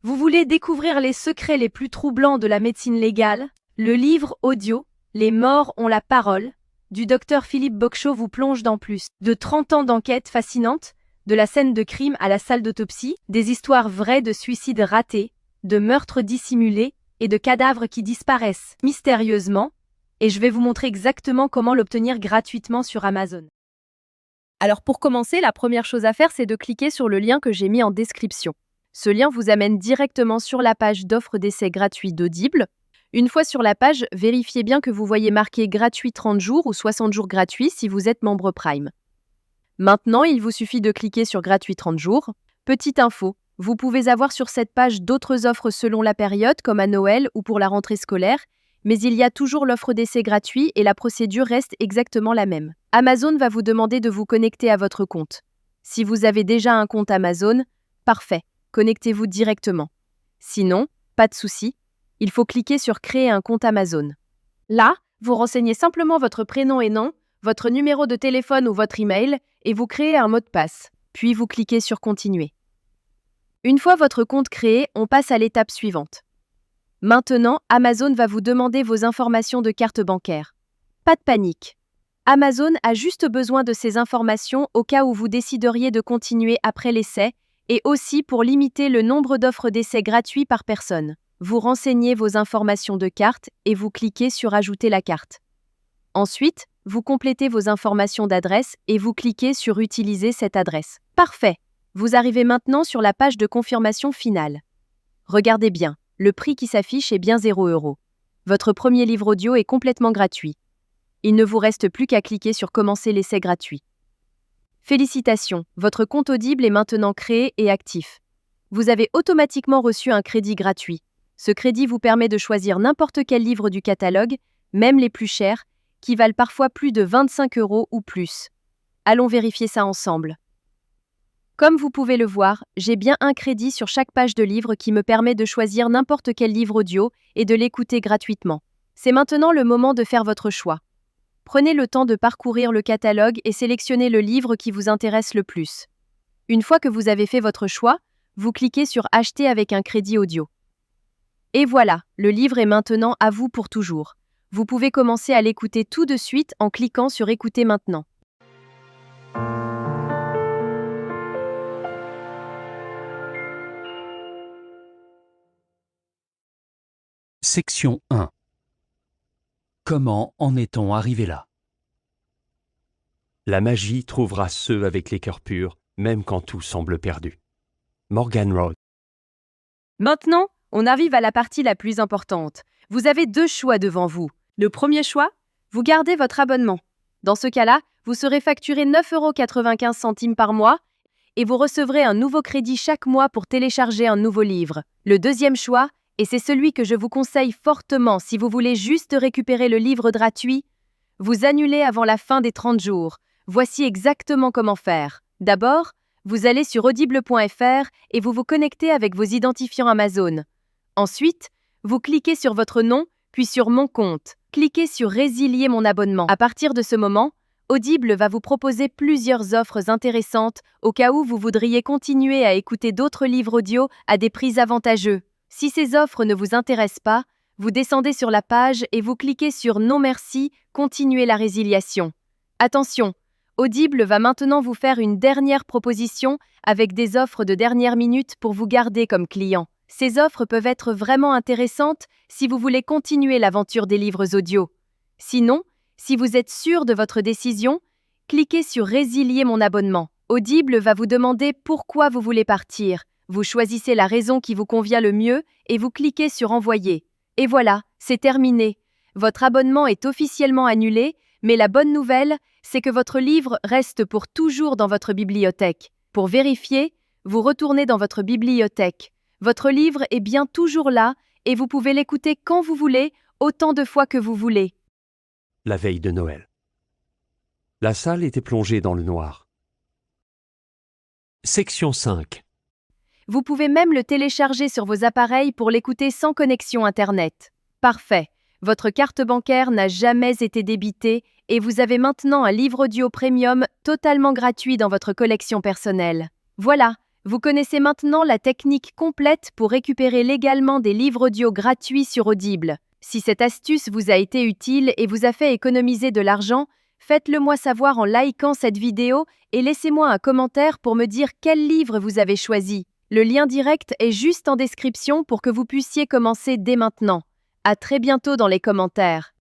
Vous voulez découvrir les secrets les plus troublants de la médecine légale? Le livre audio « Les morts ont la parole » du docteur Philippe Boccchio vous plonge dans plus de 30 ans d'enquête fascinante, de la scène de crime à la salle d'autopsie, des histoires vraies de suicides ratés, de meurtres dissimulés et de cadavres qui disparaissent mystérieusement, et je vais vous montrer exactement comment l'obtenir gratuitement sur Amazon. Alors pour commencer, la première chose à faire, c'est de cliquer sur le lien que j'ai mis en description. Ce lien vous amène directement sur la page d'offre d'essai gratuit d'Audible. Une fois sur la page, vérifiez bien que vous voyez marqué gratuit 30 jours ou 60 jours gratuits si vous êtes membre Prime. Maintenant, il vous suffit de cliquer sur gratuit 30 jours. Petite info, vous pouvez avoir sur cette page d'autres offres selon la période, comme à Noël ou pour la rentrée scolaire, mais il y a toujours l'offre d'essai gratuit et la procédure reste exactement la même. Amazon va vous demander de vous connecter à votre compte. Si vous avez déjà un compte Amazon, parfait, connectez-vous directement. Sinon, pas de souci, il faut cliquer sur Créer un compte Amazon. Là, vous renseignez simplement votre prénom et nom, votre numéro de téléphone ou votre email, et vous créez un mot de passe. Puis vous cliquez sur Continuer. Une fois votre compte créé, on passe à l'étape suivante. Maintenant, Amazon va vous demander vos informations de carte bancaire. Pas de panique. Amazon a juste besoin de ces informations au cas où vous décideriez de continuer après l'essai et aussi pour limiter le nombre d'offres d'essai gratuits par personne. Vous renseignez vos informations de carte et vous cliquez sur Ajouter la carte. Ensuite, vous complétez vos informations d'adresse et vous cliquez sur Utiliser cette adresse. Parfait! Vous arrivez maintenant sur la page de confirmation finale. Regardez bien, le prix qui s'affiche est bien 0 €. Votre premier livre audio est complètement gratuit. Il ne vous reste plus qu'à cliquer sur Commencer l'essai gratuit. Félicitations, votre compte Audible est maintenant créé et actif. Vous avez automatiquement reçu un crédit gratuit. Ce crédit vous permet de choisir n'importe quel livre du catalogue, même les plus chers, qui valent parfois plus de 25 € ou plus. Allons vérifier ça ensemble. Comme vous pouvez le voir, j'ai bien un crédit sur chaque page de livre qui me permet de choisir n'importe quel livre audio et de l'écouter gratuitement. C'est maintenant le moment de faire votre choix. Prenez le temps de parcourir le catalogue et sélectionnez le livre qui vous intéresse le plus. Une fois que vous avez fait votre choix, vous cliquez sur Acheter avec un crédit audio. Et voilà, le livre est maintenant à vous pour toujours. Vous pouvez commencer à l'écouter tout de suite en cliquant sur Écouter maintenant. Section 1. Comment en est-on arrivé là? La magie trouvera ceux avec les cœurs purs, même quand tout semble perdu. Morgan Road. Maintenant, on arrive à la partie la plus importante. Vous avez deux choix devant vous. Le premier choix, vous gardez votre abonnement. Dans ce cas-là, vous serez facturé 9,95 € par mois et vous recevrez un nouveau crédit chaque mois pour télécharger un nouveau livre. Le deuxième choix, et c'est celui que je vous conseille fortement si vous voulez juste récupérer le livre gratuit, vous annulez avant la fin des 30 jours. Voici exactement comment faire. D'abord, vous allez sur audible.fr et vous vous connectez avec vos identifiants Amazon. Ensuite, vous cliquez sur votre nom, puis sur Mon compte. Cliquez sur Résilier mon abonnement. À partir de ce moment, Audible va vous proposer plusieurs offres intéressantes au cas où vous voudriez continuer à écouter d'autres livres audio à des prix avantageux. Si ces offres ne vous intéressent pas, vous descendez sur la page et vous cliquez sur Non merci, continuer la résiliation. Attention, Audible va maintenant vous faire une dernière proposition avec des offres de dernière minute pour vous garder comme client. Ces offres peuvent être vraiment intéressantes si vous voulez continuer l'aventure des livres audio. Sinon, si vous êtes sûr de votre décision, cliquez sur Résilier mon abonnement. Audible va vous demander pourquoi vous voulez partir. Vous choisissez la raison qui vous convient le mieux et vous cliquez sur Envoyer. Et voilà, c'est terminé. Votre abonnement est officiellement annulé, mais la bonne nouvelle, c'est que votre livre reste pour toujours dans votre bibliothèque. Pour vérifier, vous retournez dans votre bibliothèque. Votre livre est bien toujours là et vous pouvez l'écouter quand vous voulez, autant de fois que vous voulez. La veille de Noël. La salle était plongée dans le noir. Section 5. Vous pouvez même le télécharger sur vos appareils pour l'écouter sans connexion Internet. Parfait. Votre carte bancaire n'a jamais été débitée et vous avez maintenant un livre audio premium totalement gratuit dans votre collection personnelle. Voilà, Vous connaissez maintenant la technique complète pour récupérer légalement des livres audio gratuits sur Audible. Si cette astuce vous a été utile et vous a fait économiser de l'argent, faites-le moi savoir en likant cette vidéo et laissez-moi un commentaire pour me dire quel livre vous avez choisi. Le lien direct est juste en description pour que vous puissiez commencer dès maintenant. À très bientôt dans les commentaires.